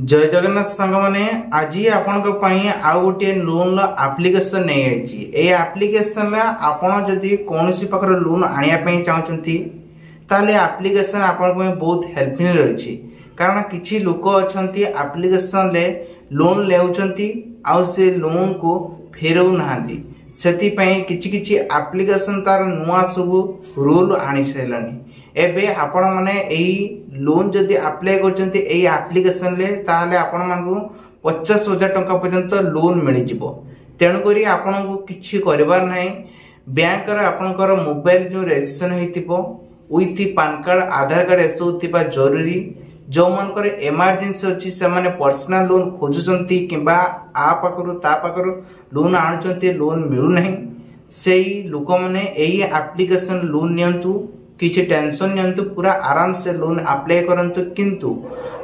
जय जगन्नाथ सांग माने आज आपण आउ गोटे लोन एप्लिकेशन नहीं आई एप्लिकेशन आपण जदि कौन पाखर लोन आने चाहते ताले एप्लिकेशन आपण बहुत हेल्पफुल रही कारण किछि लोक अच्छा एप्लिकेशन ले लोन ले से लोन को फेरऊ ना से किछि एप्लिकेशन तार नुआ सब रूल आनी सारानी एबे आपण माने लोन जदि अप्लाई करछन्ती एई एप्लिकेशन ले ताले आपण मानकु 50,000 टंका पर्यंत लोन मिल जिवो। तेणु करी आपण को किछि करबार नाही। बैंक रे आपनकर मोबाइल जो रजिस्ट्रेशन हेतिबो with pan card Aadhaar card एसो थिबा जरूरी। जो मनकर इमरजेंसी अछि से माने पर्सनल लोन खोजुचंती किबा आ पाखरु ता पाखरु लोन आनुचंती लोन मिलु नाही सेई लोक माने एई एप्लिकेशन लोन नियंतु किसी टेंशन नहीं पूरा आराम से लोन अप्लाई करंतु किंतु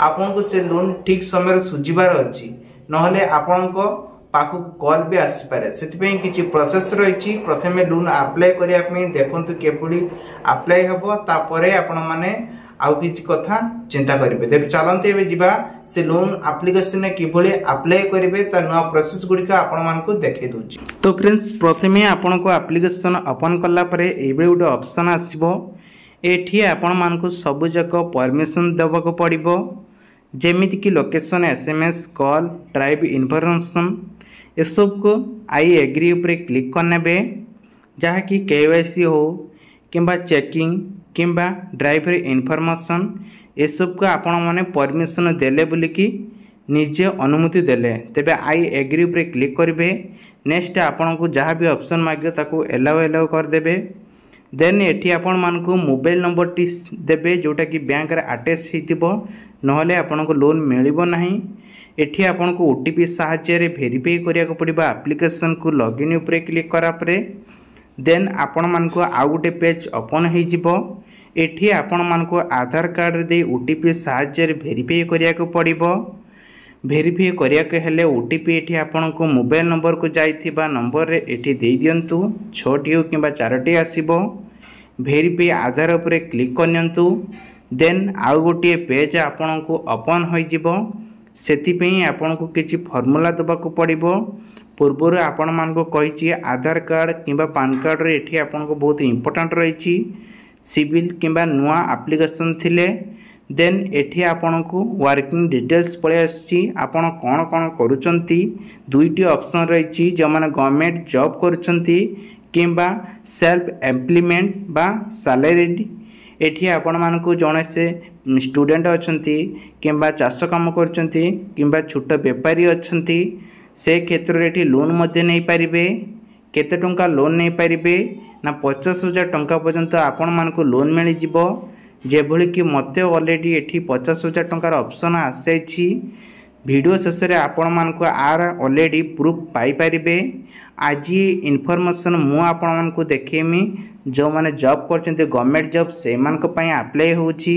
आपन को से लोन ठीक समय सुझिबार अछि नहले आपन को पाखु कॉल भी आसी पारे सेति किछि प्रोसेस रही प्रथमे लोन अप्लाई करिया पे देखंतु केपुली अप्लाई हबो तापरे आपन माने आउ किछि कथा चिंता करिवे देबे चलंते एबे जिबा से लोन एप्लिकेशन ने किभली अप्लाई करिवे ता नवा प्रोसेस गुडी का आपन मान को देखै दोछि। तो फ्रेंड्स प्रथमे आपन को एप्लिकेशन ओपन करला परे एबे उडे ऑप्शन आसीबो एठी आपण मानकु सबु जक परमिशन देबाक पड़िबो जेमिति कि location SMS call drive information ए सब को आई एग्री ऊपर क्लिक करनेबे जहा कि केवाईसी हो किंबा चेकिंग किंबा ड्राइवर इन्फॉर्मेशन ए सब को आपण माने परमिशन देले बोली कि निजे अनुमति देले तेबे आई एग्री ऊपर क्लिक करिवे। नेक्स्ट आपण को जहा भी ऑप्शन मागे ताको एलाउ कर देबे। देन एठी आपण मानकु मोबाइल नंबर टी देबे जोटा कि बैंक रे अटैच हेतिबो नहले आपण को लोन मिलिबो नाही। एठी आपण को ओटीपी सहायता रे वेरीफाई करिया को पड़िबा एप्लिकेशन को लॉगिन ऊपर क्लिक करा परे देन आपण मानकु आउ गोटे पेज ओपन हे जिवो। एठी आपण मानकु आधार कार्ड दे ओटीपी सहायता रे वेरीफाई करिया को पड़िबो। वेरीफाई करिया के हेले ओटीपी एठी आपण को मोबाइल नंबर को जाइथिबा नंबर रे एठी देई दियंतु 6टी हो किबा 4टी आसीबो। वेरीफाई आधार ऊपर क्लिक करनियंतु देन आउ गोटे पेज आपण को ओपन होई जिवो। सेति पई आपण को किछि फार्मूला दबा को पड़िबो। पूर्वरु आपण मान को कहिछि आधार कार्ड किबा पैन कार्ड रे एठी आपण को बहुत इंपोर्टेंट रहिछि सिविल किबा नुआ एप्लिकेशन थिले देन एठी आपण को वर्किंग डिटेल्स पळे आछि आपण कोन कोन करूचंती दुईटी ऑप्शन रहिछि जो माने गवर्नमेंट जॉब करूचंती किंबा सेल्फ एम्प्लॉयमेंट बा सैलरीड एठी आपण मान को जणे से स्टूडेंट अछंती किंबा चाष काम करचंती किंबा छोट व्यापारी अछंती से क्षेत्र रे एठी लोन मध्ये नै परिबे। केते टंका लोन नै परिबे ना 50,000 टंका पर्यंत आपण मान को लोन मिल जिवो जेभली कि मते ऑलरेडी एठी 50,000 टंकार ऑप्शन आसेछि। वीडियो शेष रे आपण मान को आर ऑलरेडी प्रूफ पाई परिबे। आज इन्फॉर्मेशन मु आपण मान को देखेमी जो माने जॉब करचंते गवर्नमेंट जॉब से मान को पई अप्लाई होछि।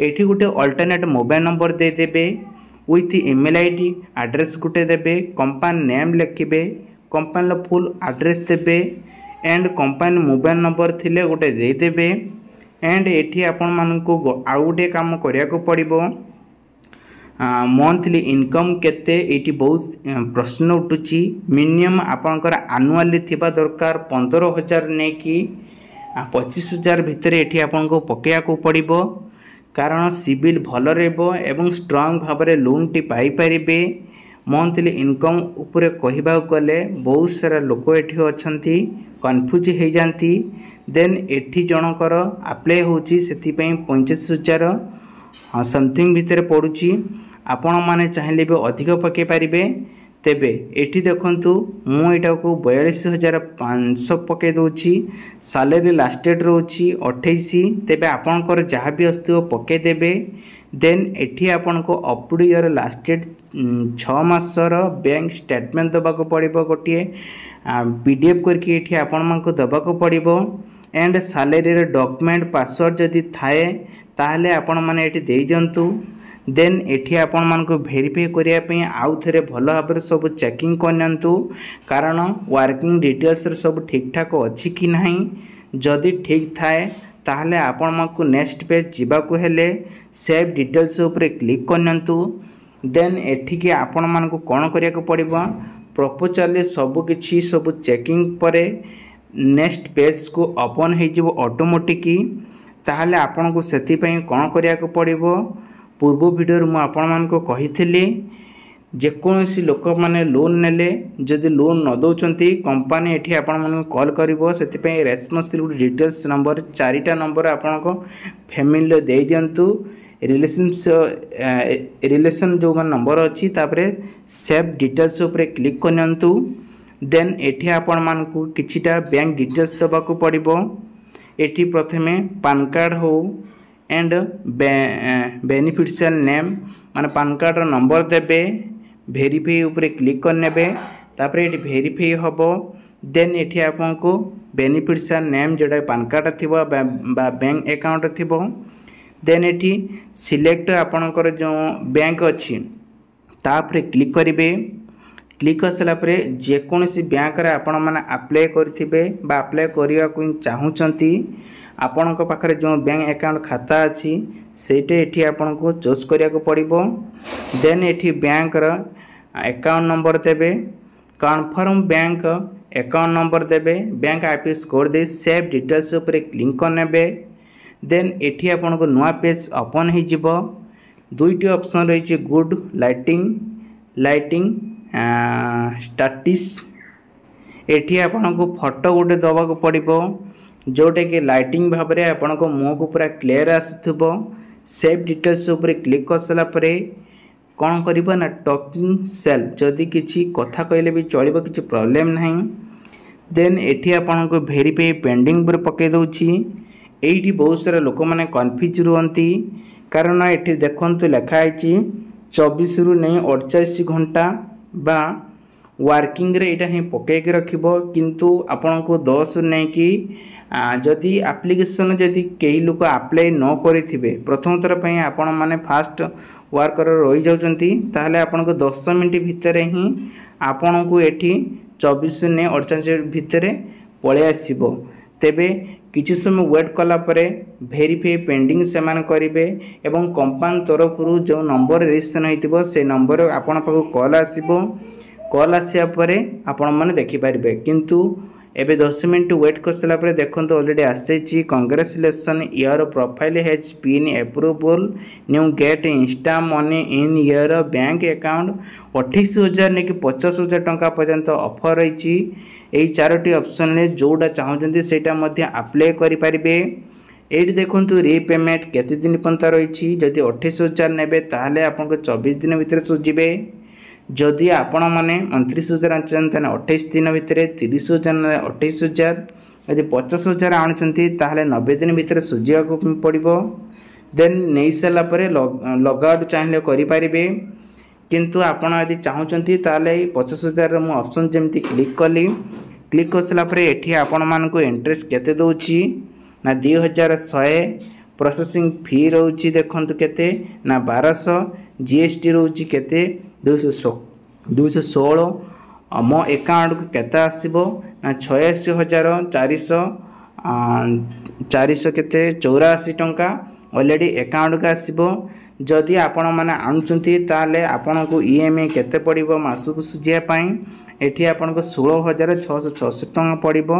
एठी गुटे अल्टरनेट मोबाइल नंबर दे देबे विथ ईमेल आईडी एड्रेस गुटे देबे कंपनी नेम लिखिबे कंपनी फुल एड्रेस देबे एंड कंपनी मोबाइल नंबर थिले गुटे दे देबे एंड एठी आपण मान को आउ गोटे काम करिया को पड़िबो मंथली इनकम केते एठी बहुत प्रश्न उठुची मिनिमम आपनकर एनुअली थिबा दरकार 15,000 ने कि 25,000 भितर एठी आपन को पकेया को पड़िबो कारण सिविल भल रहबो एवं स्ट्रांग भाबरे लोन टी पाई परिबे। मंथली इनकम ऊपर कहिबा गले बहुत सारा लोक एठी अछंती कन्फ्यूज हो जाती देन एठी जनकर अप्लाई होची सेति पई 25,000 समथिंग भितर पड़ुची आपण माने चाहिले भी अधिक पके पारिबे। तेबे एठी देखंतु मु एटा को 42,500 पके दोची सैलरी लास्ट डेट रोची 28 तेबे आपनकर जहाँ भी अस्तिव पके देबे देन एठी आपन को अपटू ईयर लास्ट डेट 6 मासर बैंक स्टेटमेंट दबा को पड़िबो गोटिए पीडीएफ करके एठी आपण मान को दबा को पड़िबो एंड सैलरी रे डॉक्यूमेंट पासवर्ड जदी थाए ताहले आपण माने एठी देई दियंतु देन एठी आपण मान को वेरीफाई करिया पे आउ थरे भलो भाबरे सब चेकिंग करनंतु कारण वर्किंग डिटेल्स रे सब ठीक ठाक अछि कि नाही जदी ठीक थाए ताहले आपण मान को नेक्स्ट पेज जिबा को हेले सेव डिटेल्स ऊपर क्लिक करनंतु देन एठिके आपण मानकु कोन करिया को पड़िबो प्रपोजल सब किछि सब चेकिंग परे नेक्स्ट पेज को ओपन हो जिवो ऑटोमेटिक ताहले आपन को सेति पई कोन करिया को पड़िबो पूर्व वीडियो मु आपण मानको कहिथिली जेकोसी लोक माने लोन नेले जदि लोन न दौरान कंपनी एठी आपण मन कॉल करिवो सेति पई रेस्पॉन्सिबल डिटेल्स नंबर 4टा नंबर आपण को फैमिली दे दियंतु रिलेशन जो मन नंबर अछि तापरे सेव डिटेल्स ऊपर क्लिक करनंतु देन एठी आपण मान को किछिटा बैंक डिटेल्स दबा को पड़िबो एठी प्रथमे पान कार्ड हो एंड बेनिफिशियल नेम माने पान कार्ड नंबर देबे वेरीफाई ऊपर क्लिक करनेबे तापरे एठी वेरीफाई हबो देन एठी आपन को बेनिफिशियल नेम जेडा पान कार्ड थिबो बा बैंक अकाउंट थिबो देन एठी सिलेक्ट आपनकर जो बैंक अछि तापरे क्लिक करिवे क्लिक करसला परे जे कोनसी बैंक रे आपण माने अप्लाई करथिबे बा अप्लाई करिया को चाहूचंती आपण को पाखरे जो बैंक अकाउंट खाता अछि सेटे एठी आपण को चूज करिया को पड़िबो देन एठी बैंक रा अकाउंट नंबर देबे कन्फर्म बैंक अकाउंट नंबर देबे बैंक आईपीएस कोड दे सेव डिटेल्स ऊपर क्लिक करनेबे देन एठी आपण को नया पेज ओपन हो जिवो दुईटी ऑप्शन रही गुड लाइटिंग स्टैटस एठी आपण को फोटो गोटे दबा को पड़िबो जोटे कि लाइटिंग भाव में आपण को मुह को पूरा क्लियर आसुथबो सेव डिटेल्स ऊपर क्लिक करसला परे कौन करिबो ना टॉकिंग सेल्फ जदि किछि कथा कहले भी चलिबो किछि प्रॉब्लम नहीं देन एठी आपण को वेरीफाई पेंडिंग पर पके दउछि एठी बहुत सारा लोक माने कंफ्यूज रुहंती कारण एठी देखंतु लेखा आइछि 24 रु नहीं 48 घंटा बा वर्किंग रे एटा ही पके के रखिबो किंतु आपण को 10 नहीं कि जदि एप्लिकेशन जदि कई लोक अप्लाई न करिथिबे प्रथम थर पई आपण माने फास्ट वर्कर रही जाउचंती ताहले आपण को 10 मिनिट भितर ही आपण को एठी 24 ने 48 भितर पळे आसीबो तेबे किछि समय वेट कला परे वेरीफाई पेंडिंग से मान करिवे एवं कंपनी तरफ जो नंबर रजिस्ट्रेशन होइतिबो से नंबर आपण पाखु कॉल आसिया परे आपण माने देखि पारिबे किंतु एबे 10 मिनट वेट करसला परे देखंतो ऑलरेडी आसेची congratulation your profile has been approval new get insta money in your bank account 28,000 ने कि 50,000 टंका पर्यंत ऑफर रही एई चारोटी ऑप्शन ने जोडा चाहउजंती सेटा मध्ये अप्लाई करि परिबे एडी देखंतु रीपेमेंट केते दिन पंता रही जदि 28,000 नेबे ताहले आपन को 24 दिन भीतर सुजिबे जदि आपण माने 29,000 आनचन 28 दिन भितर 30,000 28,000 यदि 50,000 आणचंती ताहले 90 दिन भितर सुजिया को पड़िबो देन नै सला परे लॉग आउट चाहिले करि परिबे किंतु आपण यदि चाहउचंती ताहले 50,000 रो ऑप्शन जेमति क्लिक कली क्लिक करसला परे एठी आपण मान को इंटरेस्ट केते दोछि ना 2,100 प्रोसेसिंग फी रहउछि देखंतु केते ना 1200 जीएसटी रहउछि केते 216 मो अकाउंट को केता आसीबो ना 86,400 केते 84 टंका ऑलरेडी अकाउंट का आसीबो जदि आपण माने आणुचंती ताले आपण को ईएमआई केते पड़िबो मासु सुजिया पई एठी आपण को 16,666 टंका पड़िबो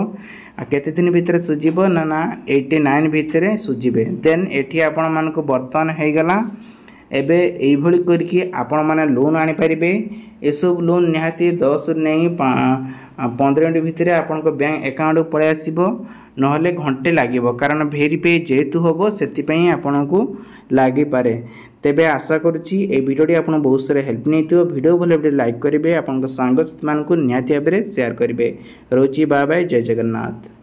केते दिन भीतर सुजिबो ना 89 भीतर सुजिबे देन एठी आपण मान को बर्तन हे गला एबे एई भली करके आपण माने लोन आनी परिबे ए सब लोन निहाती 10 नहीं 15 मिनट भीतर आपण को बैंक अकाउंट पळे आसीबो नहले घंटे लागिबो कारण वेरीफाई जेतु होबो सेति पई आपण को लागि पारे तेबे आशा करूची ए वीडियोटी आपण बहुत सारे हेल्प नैतियो वीडियो भले लाइक करिवे आपण को संगत मान को निहाती भाबरे शेयर करिवे रोची बाय बाय जय जगन्नाथ।